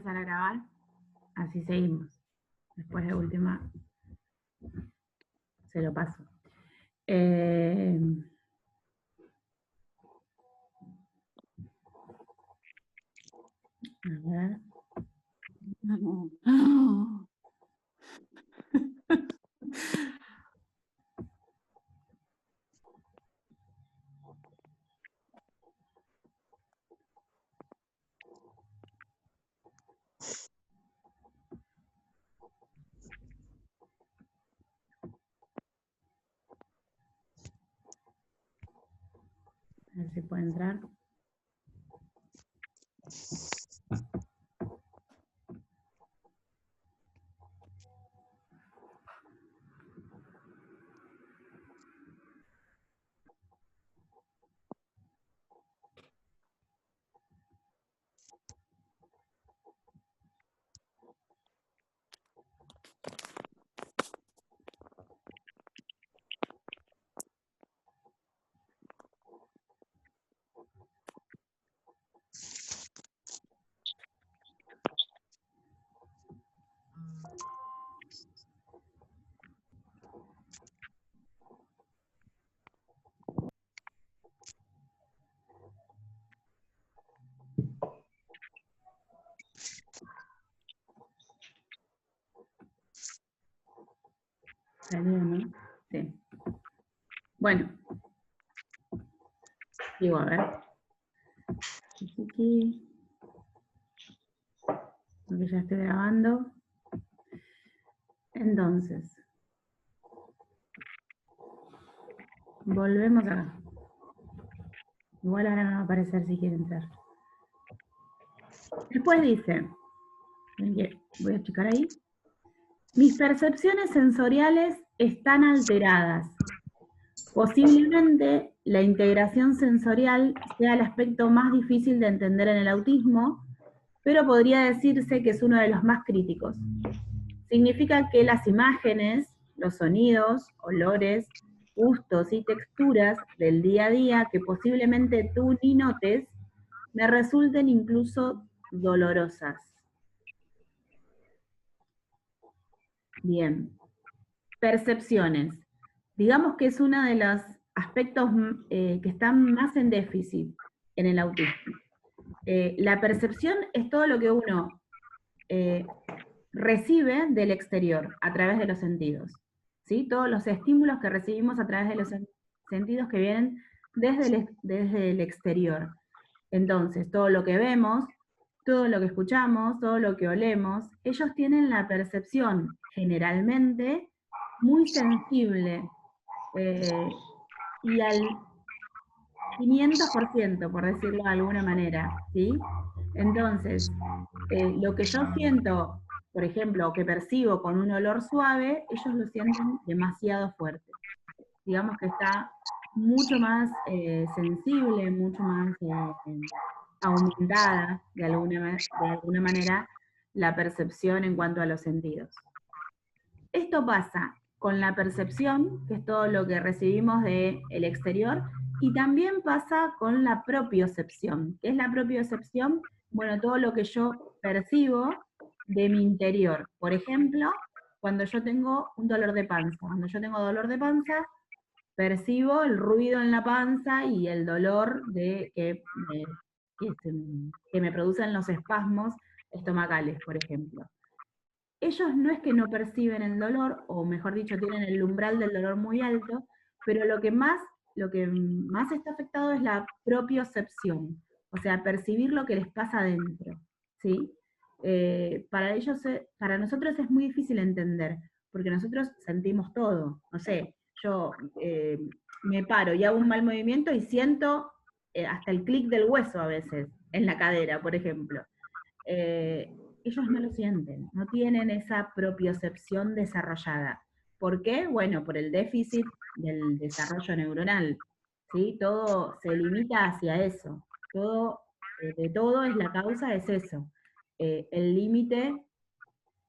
empezar a grabar, así seguimos. Después de última, se lo paso. A ver. A ver si puede entrar. Salió, ¿no? Sí. Bueno. Digo, a ver. Aquí. Porque ya estoy grabando. Entonces. Volvemos acá. Igual ahora no va a aparecer si quiere entrar. Después dice, voy a checar ahí. Mis percepciones sensoriales están alteradas. Posiblemente la integración sensorial sea el aspecto más difícil de entender en el autismo, pero podría decirse que es uno de los más críticos. Significa que las imágenes, los sonidos, olores, gustos y texturas del día a día que posiblemente tú ni notes, me resulten incluso dolorosas. Bien. Percepciones. Digamos que es uno de los aspectos que están más en déficit en el autismo. La percepción es todo lo que uno recibe del exterior a través de los sentidos. ¿Sí? Todos los estímulos que recibimos a través de los sentidos que vienen desde el exterior. Entonces, todo lo que vemos, todo lo que escuchamos, todo lo que olemos, ellos tienen la percepción generalmente muy sensible y al 500%, por decirlo de alguna manera, ¿sí? Entonces, lo que yo siento, por ejemplo, o que percibo con un olor suave, ellos lo sienten demasiado fuerte. Digamos que está mucho más sensible, mucho más aumentada de alguna manera la percepción en cuanto a los sentidos. Esto pasa con la percepción, que es todo lo que recibimos del exterior, y también pasa con la propiocepción. ¿Qué es la propiocepción? Bueno, todo lo que yo percibo de mi interior. Por ejemplo, cuando yo tengo un dolor de panza. Cuando yo tengo dolor de panza, percibo el ruido en la panza y el dolor que me producen los espasmos estomacales, por ejemplo. Ellos no es que no perciben el dolor, o mejor dicho, tienen el umbral del dolor muy alto, pero lo que más está afectado es la propiocepción, o sea, percibir lo que les pasa adentro, ¿sí? Para nosotros es muy difícil entender, porque nosotros sentimos todo, no sé, yo me paro y hago un mal movimiento y siento hasta el clic del hueso a veces, en la cadera, por ejemplo. Ellos no lo sienten, no tienen esa propiocepción desarrollada. ¿Por qué? Bueno, por el déficit del desarrollo neuronal, ¿sí? Todo se limita hacia eso, todo, de todo es la causa, es eso, el límite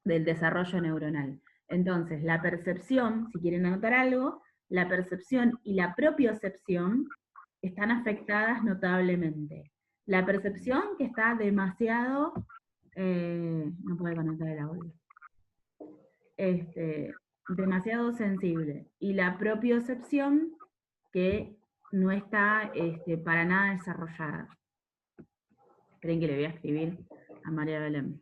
del desarrollo neuronal. Entonces, la percepción, si quieren anotar algo, la percepción y la propiocepción están afectadas notablemente. La percepción que está demasiado No puede conectar el audio. Demasiado sensible. Y la propiocepción que no está para nada desarrollada. Esperen que le voy a escribir a María Belén.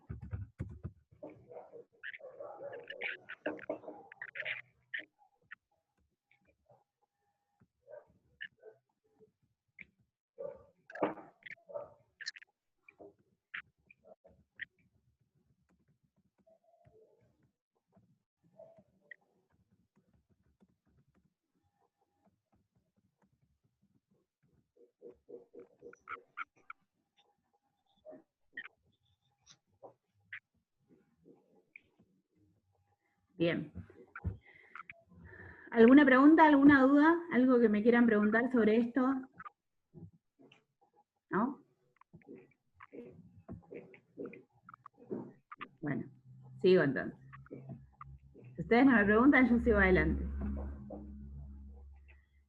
Bien. ¿Alguna pregunta, alguna duda? ¿Algo que me quieran preguntar sobre esto? ¿No? Bueno, sigo entonces. Si ustedes no me preguntan, yo sigo adelante.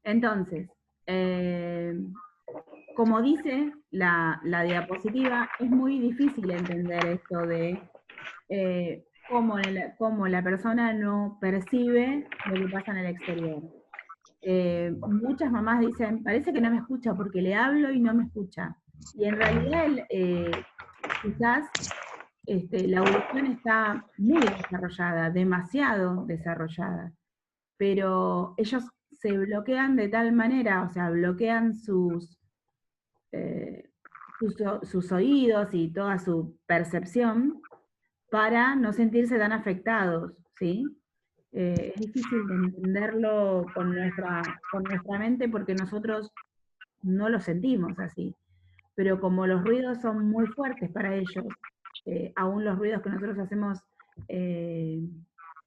Entonces, como dice la diapositiva, es muy difícil entender esto de cómo la persona no percibe lo que pasa en el exterior. Muchas mamás dicen, parece que no me escucha porque le hablo y no me escucha. Y en realidad quizás la audición está muy desarrollada, demasiado desarrollada, pero ellos se bloquean de tal manera, o sea, bloquean sus oídos y toda su percepción para no sentirse tan afectados, ¿sí? Es difícil de entenderlo con nuestra mente porque nosotros no lo sentimos así. Pero como los ruidos son muy fuertes para ellos, aún los ruidos que nosotros hacemos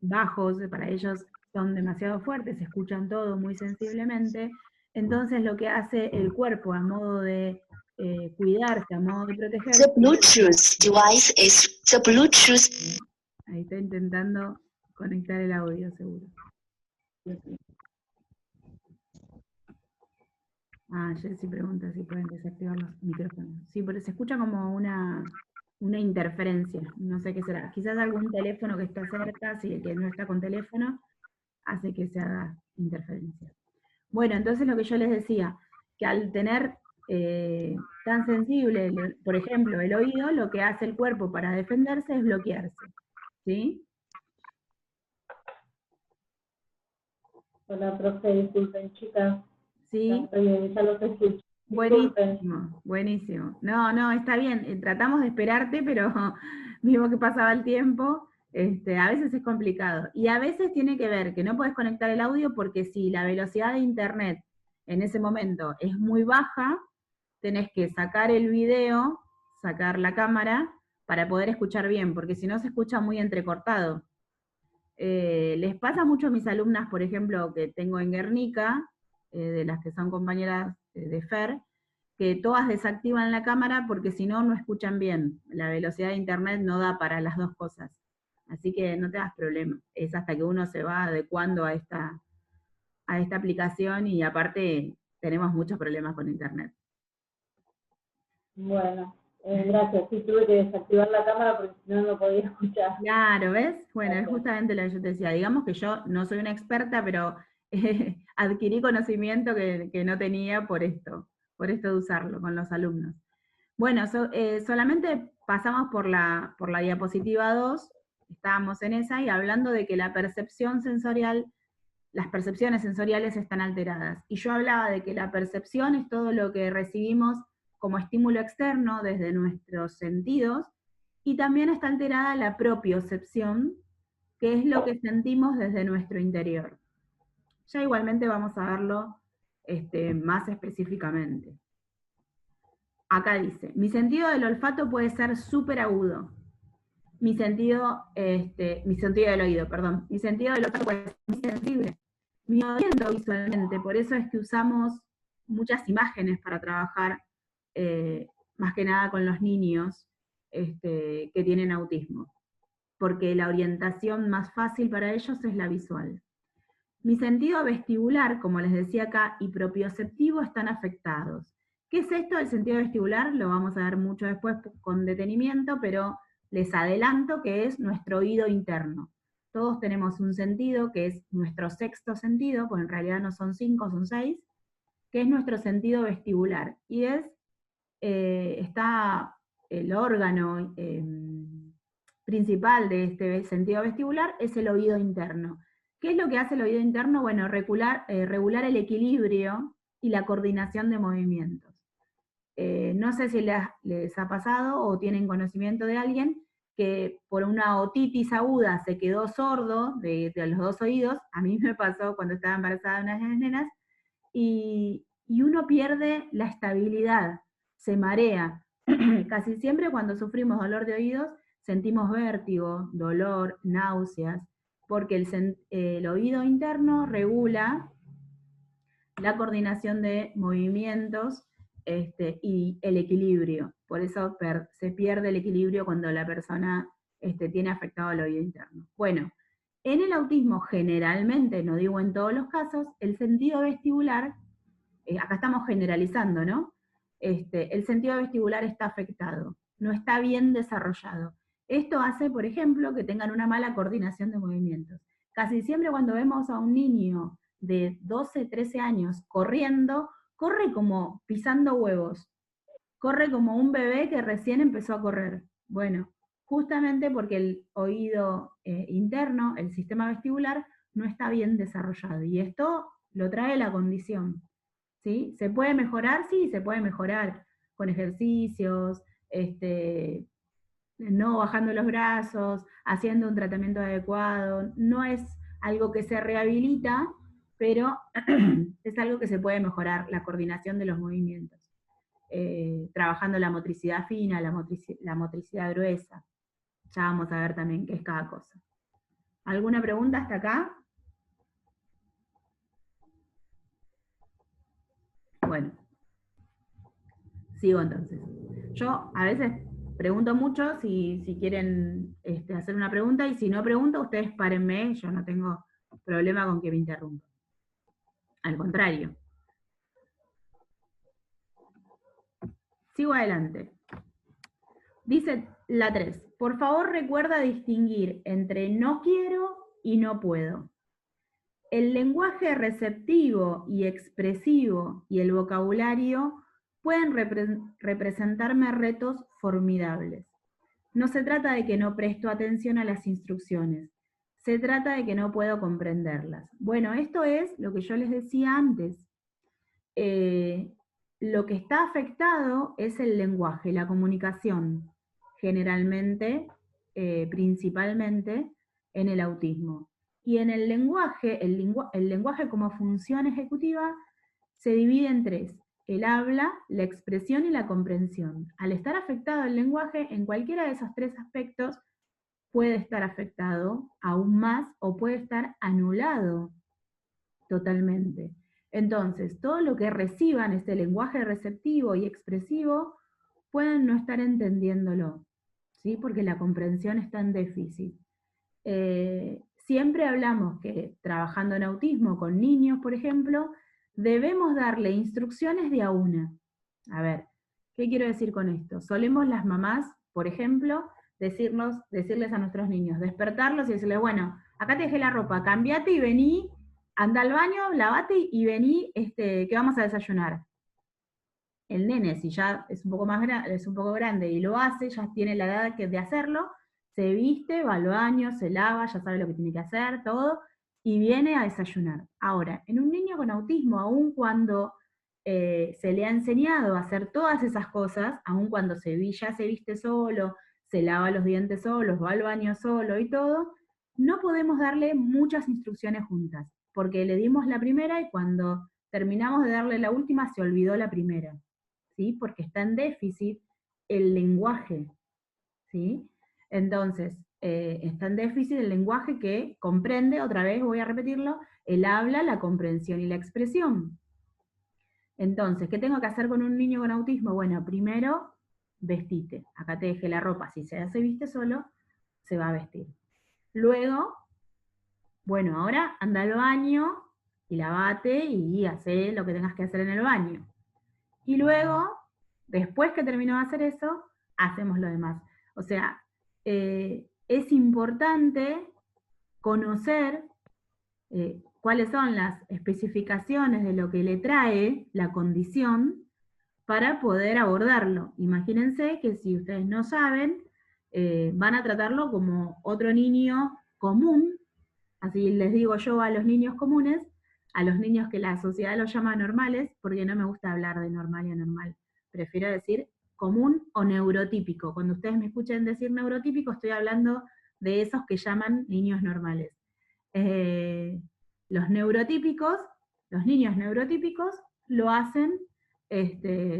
bajos, para ellos son demasiado fuertes, se escuchan todo muy sensiblemente, entonces lo que hace el cuerpo a modo de cuidarse, a modo de protegerse. The Bluetooth device is the Bluetooth. Ahí está intentando conectar el audio, seguro. Ah, Jessy pregunta si pueden desactivar los micrófonos. Sí, pero se escucha como una interferencia, no sé qué será. Quizás algún teléfono que está cerca, si el que no está con teléfono, hace que se haga interferencia. Bueno, entonces lo que yo les decía, que al tener tan sensible, por ejemplo, el oído, lo que hace el cuerpo para defenderse es bloquearse, ¿sí? Hola, profe, disculpen, chicas. Sí. Ya los escucho. Buenísimo, buenísimo. No, está bien. Tratamos de esperarte, pero vimos que pasaba el tiempo. A veces es complicado. Y a veces tiene que ver que no podés conectar el audio porque si la velocidad de internet en ese momento es muy baja, tenés que sacar el video, sacar la cámara, para poder escuchar bien, porque si no se escucha muy entrecortado. Les pasa mucho a mis alumnas, por ejemplo, que tengo en Guernica, de las que son compañeras de FER, que todas desactivan la cámara porque si no, no escuchan bien. La velocidad de internet no da para las dos cosas. Así que no te das problema. Es hasta que uno se va adecuando a esta aplicación y aparte tenemos muchos problemas con internet. Bueno, gracias. Sí, tuve que desactivar la cámara porque si no, no podía escuchar. Claro, ¿ves? Bueno, es justamente lo que yo te decía. Digamos que yo no soy una experta, pero adquirí conocimiento que no tenía por esto de usarlo con los alumnos. Bueno, solamente pasamos por la diapositiva 2, estábamos en esa, y hablando de que la percepción sensorial, las percepciones sensoriales están alteradas. Y yo hablaba de que la percepción es todo lo que recibimos como estímulo externo desde nuestros sentidos, y también está alterada la propiocepción, que es lo que sentimos desde nuestro interior. Ya igualmente vamos a verlo más específicamente. Acá dice, mi sentido del olfato puede ser súper agudo. Mi sentido del oído, perdón. Mi sentido del olfato puede ser muy sensible. Mi oído visualmente, por eso es que usamos muchas imágenes para trabajar, más que nada con los niños que tienen autismo, porque la orientación más fácil para ellos es la visual. Mi sentido vestibular, como les decía acá, y propioceptivo están afectados. ¿Qué es esto del sentido vestibular? Lo vamos a ver mucho después con detenimiento, pero les adelanto que es nuestro oído interno. Todos tenemos un sentido que es nuestro sexto sentido, porque en realidad no son 5, son 6, que es nuestro sentido vestibular. Y está el órgano principal de este sentido vestibular, es el oído interno. ¿Qué es lo que hace el oído interno? Bueno, regular el equilibrio y la coordinación de movimientos. No sé si les ha pasado o tienen conocimiento de alguien que por una otitis aguda se quedó sordo de los dos oídos. A mí me pasó cuando estaba embarazada de unas nenas, y uno pierde la estabilidad, se marea. Casi siempre cuando sufrimos dolor de oídos sentimos vértigo, dolor, náuseas, porque el oído interno regula la coordinación de movimientos y el equilibrio. Por eso se pierde el equilibrio cuando la persona tiene afectado el oído interno. Bueno, en el autismo generalmente, no digo en todos los casos, el sentido vestibular, acá estamos generalizando, ¿no? El sentido vestibular está afectado, no está bien desarrollado. Esto hace, por ejemplo, que tengan una mala coordinación de movimientos. Casi siempre cuando vemos a un niño de 12, 13 años corriendo, corre como pisando huevos, corre como un bebé que recién empezó a correr. Bueno, justamente porque el oído interno, el sistema vestibular, no está bien desarrollado. Y esto lo trae la condición. ¿Sí? ¿Se puede mejorar? Sí, se puede mejorar con ejercicios, no bajando los brazos, haciendo un tratamiento adecuado. No es algo que se rehabilita, pero es algo que se puede mejorar, la coordinación de los movimientos. Trabajando la motricidad fina, la motricidad gruesa. Ya vamos a ver también qué es cada cosa. ¿Alguna pregunta hasta acá? Bueno, sigo entonces. Yo a veces pregunto mucho, si quieren hacer una pregunta, y si no pregunto, ustedes párenme, yo no tengo problema con que me interrumpan. Al contrario. Sigo adelante. Dice la 3, por favor recuerda distinguir entre no quiero y no puedo. El lenguaje receptivo y expresivo y el vocabulario pueden representarme retos formidables. No se trata de que no presto atención a las instrucciones, se trata de que no puedo comprenderlas. Bueno, esto es lo que yo les decía antes. Lo que está afectado es el lenguaje, la comunicación, generalmente, principalmente, en el autismo. Y en el lenguaje, el lenguaje como función ejecutiva se divide en 3, el habla, la expresión y la comprensión. Al estar afectado el lenguaje, en cualquiera de esos 3 aspectos, puede estar afectado aún más o puede estar anulado totalmente. Entonces, todo lo que reciban este lenguaje receptivo y expresivo, pueden no estar entendiéndolo, ¿sí? Porque la comprensión está en déficit. Siempre hablamos que trabajando en autismo con niños, por ejemplo, debemos darle instrucciones de a una. A ver, ¿qué quiero decir con esto? Solemos las mamás, por ejemplo, decirles a nuestros niños, despertarlos y decirles, bueno, acá te dejé la ropa, cambiate y vení, anda al baño, lavate y vení, que vamos a desayunar. El nene, si ya es un poco grande y lo hace, ya tiene la edad de hacerlo, se viste, va al baño, se lava, ya sabe lo que tiene que hacer, todo, y viene a desayunar. Ahora, en un niño con autismo, aun cuando se le ha enseñado a hacer todas esas cosas, aun cuando ya se viste solo, se lava los dientes solo, va al baño solo y todo, no podemos darle muchas instrucciones juntas, porque le dimos la primera y cuando terminamos de darle la última se olvidó la primera, ¿sí? Porque está en déficit el lenguaje, ¿sí? Entonces, está en déficit el lenguaje que comprende, otra vez voy a repetirlo, el habla, la comprensión y la expresión. Entonces, ¿qué tengo que hacer con un niño con autismo? Bueno, primero, vestite. Acá te dejé la ropa, si se viste solo, se va a vestir. Luego, bueno, ahora anda al baño y lavate y hace lo que tengas que hacer en el baño. Y luego, después que terminó de hacer eso, hacemos lo demás. O sea, es importante conocer cuáles son las especificaciones de lo que le trae la condición para poder abordarlo. Imagínense que si ustedes no saben, van a tratarlo como otro niño común, así les digo yo a los niños comunes, a los niños que la sociedad los llama normales, porque no me gusta hablar de normal y anormal, prefiero decir común o neurotípico. Cuando ustedes me escuchen decir neurotípico, estoy hablando de esos que llaman niños normales. Los neurotípicos, los niños neurotípicos, lo hacen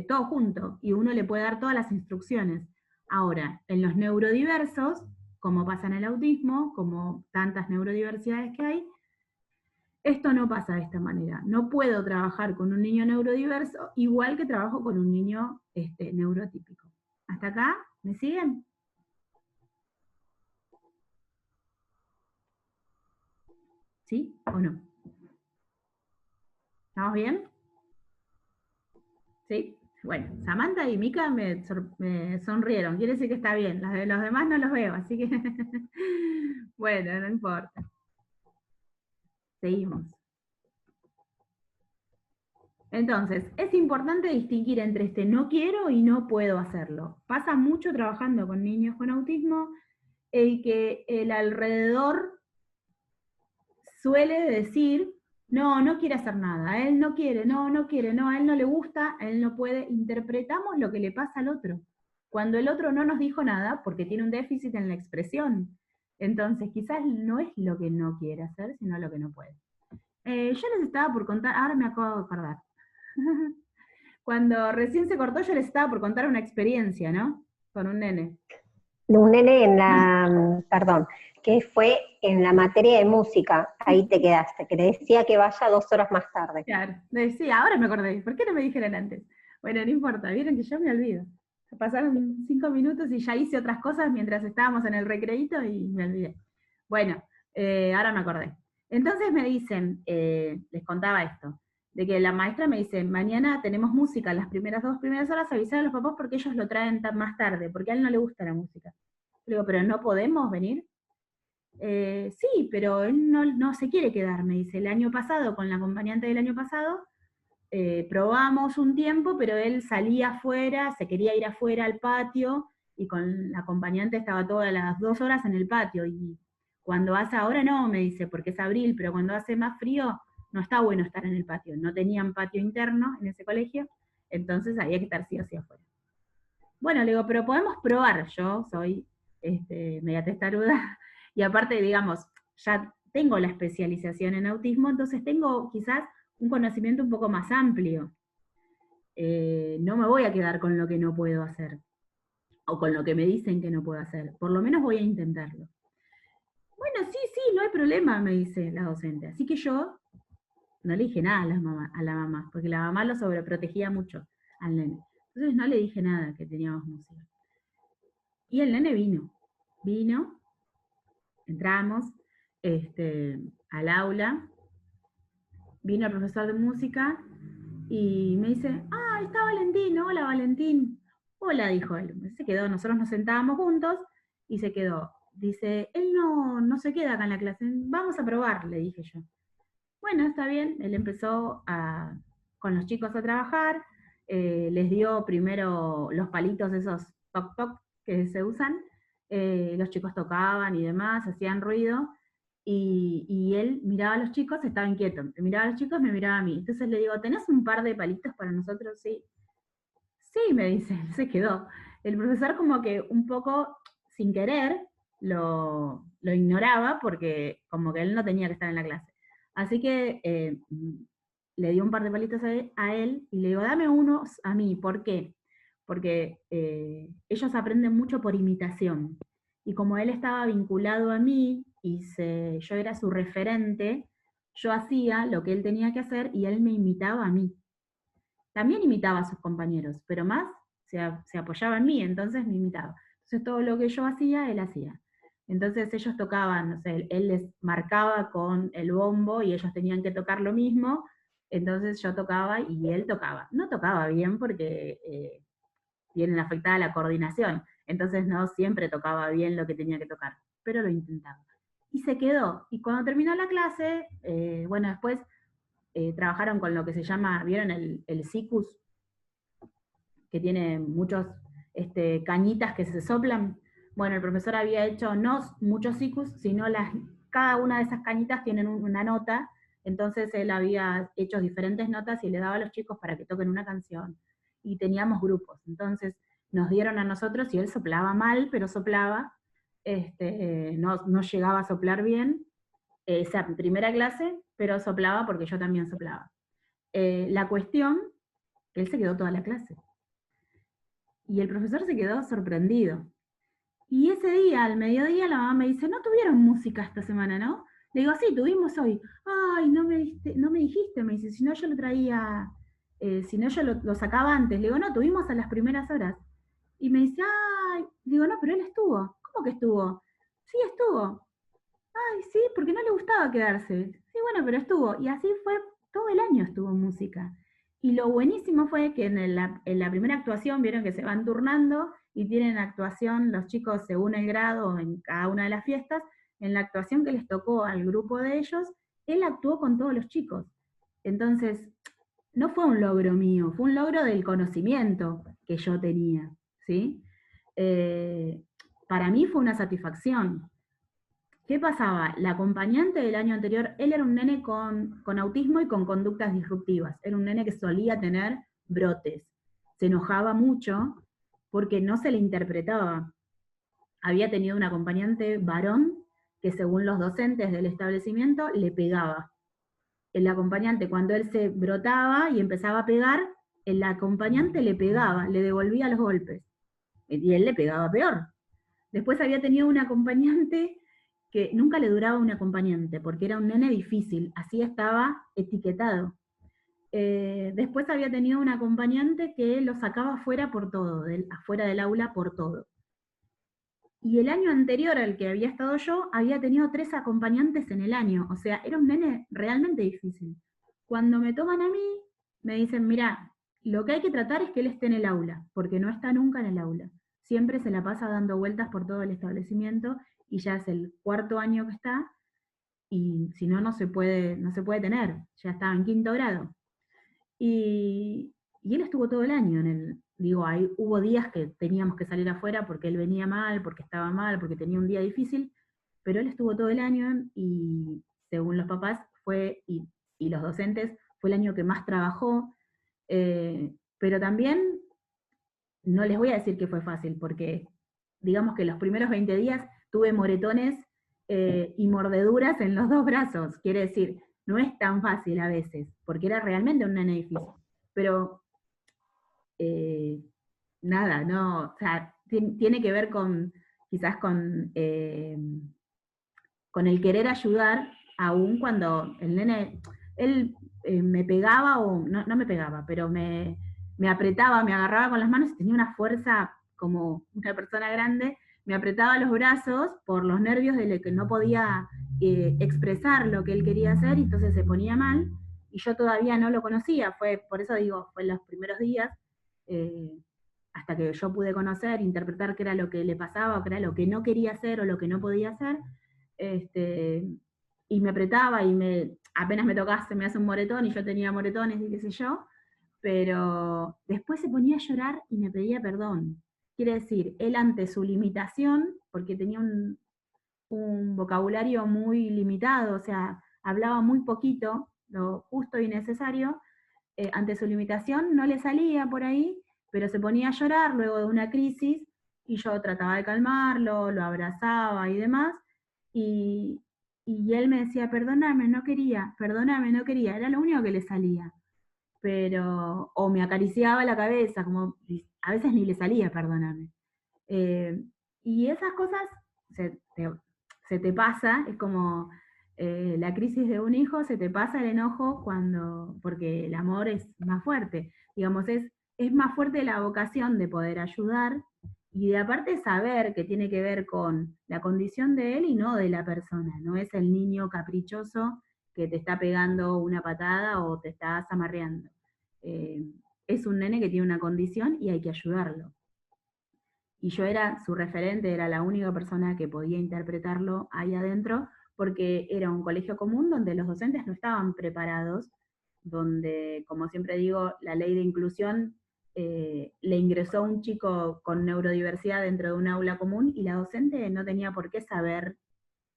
todo junto, y uno le puede dar todas las instrucciones. Ahora, en los neurodiversos, como pasa en el autismo, como tantas neurodiversidades que hay, esto no pasa de esta manera. No puedo trabajar con un niño neurodiverso igual que trabajo con un niño neurotípico. ¿Hasta acá? ¿Me siguen? ¿Sí o no? ¿Estamos bien? ¿Sí? Bueno, Samantha y Mika me sonrieron, quiere decir que está bien. Los demás no los veo, así que bueno, no importa. Seguimos. Entonces, es importante distinguir entre este no quiero y no puedo hacerlo. Pasa mucho trabajando con niños con autismo, que el alrededor suele decir, no, no quiere hacer nada, él no quiere, no quiere, no, a él no le gusta, a él no puede. Interpretamos lo que le pasa al otro, cuando el otro no nos dijo nada porque tiene un déficit en la expresión. Entonces, quizás no es lo que no quiere hacer, sino lo que no puede. Yo les estaba por contar, ahora me acabo de acordar. Cuando recién se cortó, yo les estaba por contar una experiencia, ¿no? Con un nene. Un nene en la, perdón, que fue en la materia de música, ahí te quedaste, que le decía que vaya 2 horas más tarde. Claro, sí, ahora me acordé. ¿Por qué no me dijeron antes? Bueno, no importa, vieron que yo me olvido. Pasaron 5 minutos y ya hice otras cosas mientras estábamos en el recreíto y me olvidé. Bueno, ahora me acordé. Entonces me dicen, les contaba esto, de que la maestra me dice, mañana tenemos música, las dos primeras horas avisar a los papás porque ellos lo traen más tarde, porque a él no le gusta la música. Le digo, ¿pero no podemos venir? Sí, pero él no se quiere quedar, me dice. El año pasado, con la acompañante del año pasado, probamos un tiempo, pero él salía afuera, se quería ir afuera al patio, y con la acompañante estaba todas las 2 horas en el patio, y cuando hace ahora no, me dice, porque es abril, pero cuando hace más frío, no está bueno estar en el patio. No tenían patio interno en ese colegio, entonces había que estar sí o sí afuera. Bueno, le digo, pero podemos probar, yo soy media testaruda, y aparte, digamos, ya tengo la especialización en autismo, entonces tengo quizás un conocimiento un poco más amplio. No me voy a quedar con lo que no puedo hacer, o con lo que me dicen que no puedo hacer, por lo menos voy a intentarlo. Bueno, sí, no hay problema, me dice la docente. Así que yo no le dije nada a la mamá, porque la mamá lo sobreprotegía mucho al nene. Entonces no le dije nada que teníamos música. Y el nene vino, entramos al aula, vino el profesor de música y me dice, está Valentín, hola Valentín. Hola, dijo él. Se quedó, nosotros nos sentábamos juntos y se quedó. Dice, él no se queda acá en la clase, vamos a probar, le dije yo. Bueno, está bien, él empezó con los chicos a trabajar, les dio primero los palitos esos toc toc que se usan, los chicos tocaban y demás, hacían ruido, y él miraba a los chicos, estaba inquieto, miraba a los chicos, me miraba a mí. Entonces le digo, ¿tenés un par de palitos para nosotros? Sí. Sí, me dice, se quedó. El profesor como que un poco sin querer lo ignoraba porque como que él no tenía que estar en la clase. Así que le dio un par de palitos a él y le digo, dame unos a mí. ¿Por qué? Porque ellos aprenden mucho por imitación. Y como él estaba vinculado a mí y yo era su referente, yo hacía lo que él tenía que hacer y él me imitaba a mí. También imitaba a sus compañeros, pero más se apoyaba en mí, entonces me imitaba. Entonces todo lo que yo hacía, él hacía. Entonces ellos tocaban, no sé, él les marcaba con el bombo y ellos tenían que tocar lo mismo, entonces yo tocaba y él tocaba. No tocaba bien porque tienen afectada la coordinación. entonces no siempre tocaba bien lo que tenía que tocar, pero lo intentaba. Y se quedó. Y cuando terminó la clase, bueno, después trabajaron con lo que se llama, ¿vieron el sikus? Que tiene muchos cañitas que se soplan. Bueno, el profesor había hecho no muchos sikus, sino cada una de esas cañitas tienen una nota, entonces él había hecho diferentes notas y le daba a los chicos para que toquen una canción. Y teníamos grupos, entonces nos dieron a nosotros y él soplaba mal, pero soplaba, no llegaba a soplar bien, esa primera clase, pero soplaba porque yo también soplaba. La cuestión, que él se quedó toda la clase. Y el profesor se quedó sorprendido. Y ese día, al mediodía, la mamá me dice, no tuvieron música esta semana, ¿no? Le digo, sí, tuvimos hoy. Ay, no me dijiste, me dice, si no yo lo traía, si no yo lo sacaba antes. Le digo, no, tuvimos a las primeras horas. Y me dice, ay, digo, no, pero él estuvo. ¿Cómo que estuvo? Sí, estuvo. Ay, sí, porque no le gustaba quedarse. Sí, bueno, pero estuvo. Y así fue, todo el año estuvo en música. Y lo buenísimo fue que en la primera actuación, vieron que se van turnando y tienen actuación los chicos según el grado en cada una de las fiestas. En la actuación que les tocó al grupo de ellos, él actuó con todos los chicos. Entonces, no fue un logro mío, fue un logro del conocimiento que yo tenía, ¿sí? Para mí fue una satisfacción. ¿Qué pasaba? La acompañante del año anterior, él era un nene con autismo y con conductas disruptivas. Era un nene que solía tener brotes. Se enojaba mucho porque no se le interpretaba. Había tenido un acompañante varón que según los docentes del establecimiento le pegaba. El acompañante, cuando él se brotaba y empezaba a pegar, el acompañante le pegaba, le devolvía los golpes. Y él le pegaba peor. Después había tenido un acompañante que nunca le duraba un acompañante, porque era un nene difícil, así estaba etiquetado. Después había tenido un acompañante que lo sacaba afuera por todo, afuera del aula por todo. Y el año anterior al que había estado yo, había tenido 3 acompañantes en el año, o sea, era un nene realmente difícil. Cuando me toman a mí, me dicen, mirá, lo que hay que tratar es que él esté en el aula, porque no está nunca en el aula. Siempre se la pasa dando vueltas por todo el establecimiento, y ya es el 4.º año que está, y si no, no se puede tener, ya estaba en 5.º grado. Y él estuvo todo el año hubo días que teníamos que salir afuera porque él venía mal, porque estaba mal, porque tenía un día difícil, pero él estuvo todo el año y según los papás y los docentes, fue el año que más trabajó, pero también no les voy a decir que fue fácil, porque digamos que los primeros 20 días tuve moretones y mordeduras en los 2 brazos, quiere decir, no es tan fácil a veces, porque era realmente un nene difícil. Pero nada, no, o sea, tiene que ver quizás con el querer ayudar, aún cuando el nene, él me pegaba, o no me pegaba, pero me apretaba, me agarraba con las manos y tenía una fuerza como una persona grande, me apretaba los brazos por los nervios de que no podía expresar lo que él quería hacer, y entonces se ponía mal, y yo todavía no lo conocía, por eso digo, fue en los primeros días, hasta que yo pude conocer, interpretar qué era lo que le pasaba, o qué era lo que no quería hacer, o lo que no podía hacer, y me apretaba, y apenas me tocaba se me hace un moretón, y yo tenía moretones y qué sé yo, pero después se ponía a llorar y me pedía perdón. Quiere decir, él ante su limitación, porque tenía un vocabulario muy limitado, o sea, hablaba muy poquito, lo justo y necesario, ante su limitación no le salía por ahí, pero se ponía a llorar luego de una crisis, y yo trataba de calmarlo, lo abrazaba y demás, y él me decía, perdóname, no quería, era lo único que le salía. O me acariciaba la cabeza, como a veces ni le salía, perdóname. Y esas cosas se te pasa, es como la crisis de un hijo, se te pasa el enojo porque el amor es más fuerte. Digamos, es más fuerte la vocación de poder ayudar, y de aparte saber que tiene que ver con la condición de él y no de la persona. No es el niño caprichoso que te está pegando una patada o te está zamarreando. Es un nene que tiene una condición y hay que ayudarlo. y yo era su referente, era la única persona que podía interpretarlo ahí adentro, porque era un colegio común donde los docentes no estaban preparados, donde, como siempre digo, la ley de inclusión le ingresó un chico con neurodiversidad dentro de un aula común y la docente no tenía por qué saber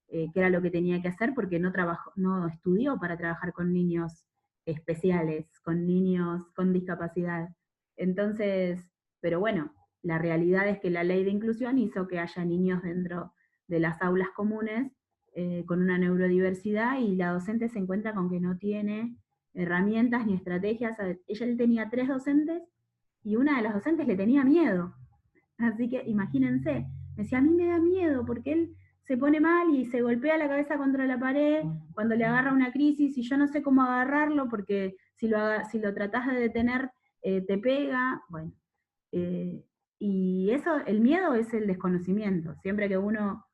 qué era lo que tenía que hacer porque no estudió para trabajar con niños especiales, con niños con discapacidad. Entonces, pero bueno, la realidad es que la ley de inclusión hizo que haya niños dentro de las aulas comunes con una neurodiversidad y la docente se encuentra con que no tiene herramientas ni estrategias. Él tenía 3 docentes y una de las docentes le tenía miedo. Así que imagínense, me decía, a mí me da miedo porque él se pone mal y se golpea la cabeza contra la pared cuando le agarra una crisis y yo no sé cómo agarrarlo porque si lo tratás de detener te pega. Bueno, y eso, el miedo es el desconocimiento. Siempre que uno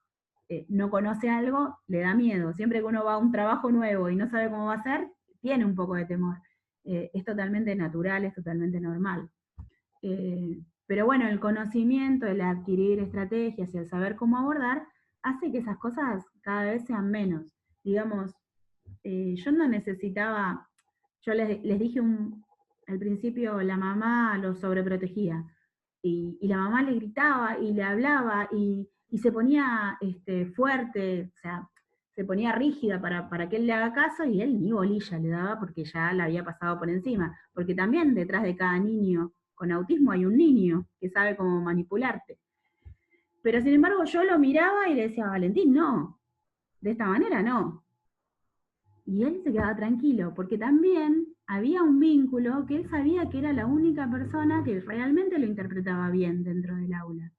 no conoce algo, le da miedo. Siempre que uno va a un trabajo nuevo y no sabe cómo va a ser, tiene un poco de temor. Es totalmente natural, es totalmente normal. Pero bueno, el conocimiento, el adquirir estrategias y el saber cómo abordar, hace que esas cosas cada vez sean menos. Digamos, yo no necesitaba, yo les dije al principio, la mamá lo sobreprotegía, y la mamá le gritaba y le hablaba y se ponía fuerte, o sea, se ponía rígida para que él le haga caso y él ni bolilla le daba porque ya la había pasado por encima, porque también detrás de cada niño con autismo hay un niño que sabe cómo manipularte. Pero sin embargo yo lo miraba y le decía, Valentín, no, de esta manera no. Y él se quedaba tranquilo, porque también había un vínculo que él sabía que era la única persona que realmente lo interpretaba bien dentro del aula,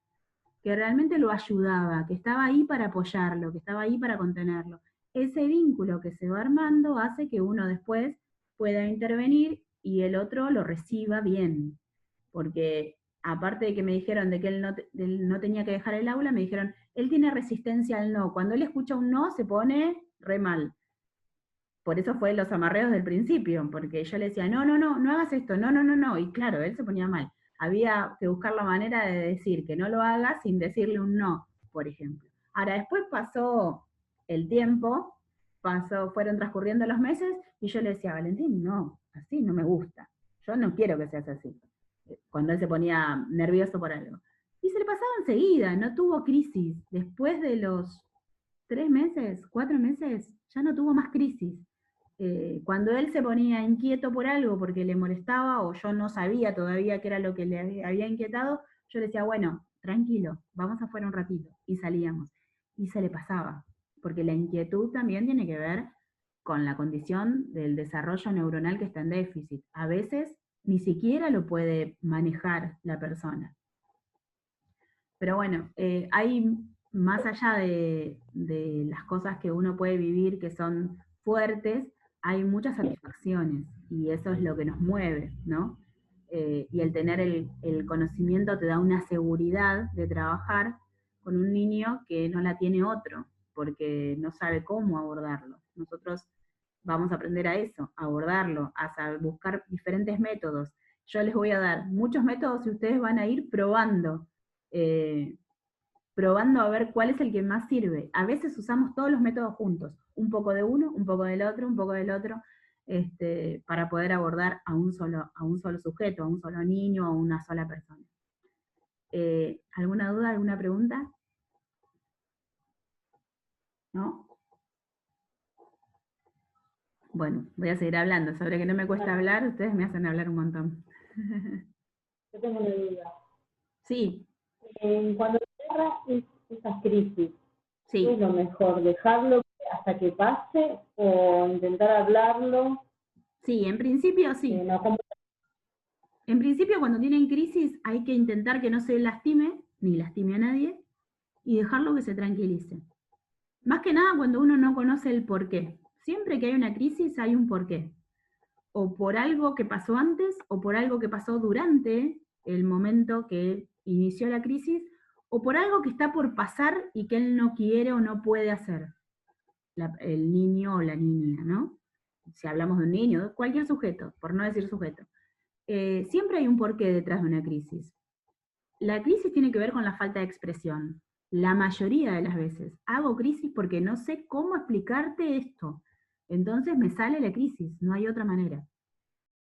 que realmente lo ayudaba, que estaba ahí para apoyarlo, que estaba ahí para contenerlo. Ese vínculo que se va armando hace que uno después pueda intervenir y el otro lo reciba bien, porque aparte de que me dijeron de que él no tenía que dejar el aula, me dijeron, él tiene resistencia al no, cuando él escucha un no se pone re mal. Por eso fue los amarreos del principio, porque yo le decía, no, no, no, no hagas esto, no, no, no, no, y claro, él se ponía mal. Había que buscar la manera de decir que no lo haga sin decirle un no, por ejemplo. Ahora, después pasó el tiempo, fueron transcurriendo los meses, y yo le decía, Valentín, no, así no me gusta, yo no quiero que seas así, cuando él se ponía nervioso por algo. Y se le pasaba enseguida, no tuvo crisis. Después de los 3 meses, 4 meses, ya no tuvo más crisis. Cuando él se ponía inquieto por algo porque le molestaba o yo no sabía todavía qué era lo que le había inquietado, yo le decía, bueno, tranquilo, vamos afuera un ratito, y salíamos. Y se le pasaba, porque la inquietud también tiene que ver con la condición del desarrollo neuronal que está en déficit. A veces ni siquiera lo puede manejar la persona. Pero bueno, hay más allá de las cosas que uno puede vivir que son fuertes, hay muchas satisfacciones y eso es lo que nos mueve, ¿no? Y el tener el conocimiento te da una seguridad de trabajar con un niño que no la tiene otro, porque no sabe cómo abordarlo. Nosotros vamos a aprender a eso, a abordarlo, a saber, buscar diferentes métodos. Yo les voy a dar muchos métodos y ustedes van a ir probando. Probando a ver cuál es el que más sirve. A veces usamos todos los métodos juntos, un poco de uno, un poco del otro, un poco del otro, para poder abordar a un solo sujeto, a un solo niño, a una sola persona. ¿Alguna duda, alguna pregunta? ¿No? Bueno, voy a seguir hablando. Sobre que no me cuesta hablar, ustedes me hacen hablar un montón. Yo tengo una duda. Sí. Cuando cierra esas crisis, Sí. ¿qué es lo mejor? ¿Dejarlo hasta que pase o intentar hablarlo? Sí, en principio sí. En principio, cuando tienen crisis, hay que intentar que no se lastime, ni lastime a nadie, y dejarlo que se tranquilice. Más que nada cuando uno no conoce el porqué. Siempre que hay una crisis hay un porqué. O por algo que pasó antes, o por algo que pasó durante el momento que inició la crisis, o por algo que está por pasar y que él no quiere o no puede hacer. El niño o la niña, ¿no? Si hablamos de un niño, cualquier sujeto, por no decir sujeto. Siempre hay un porqué detrás de una crisis. la crisis tiene que ver con la falta de expresión. La mayoría de las veces. Hago crisis porque no sé cómo explicarte esto. Entonces me sale la crisis, no hay otra manera.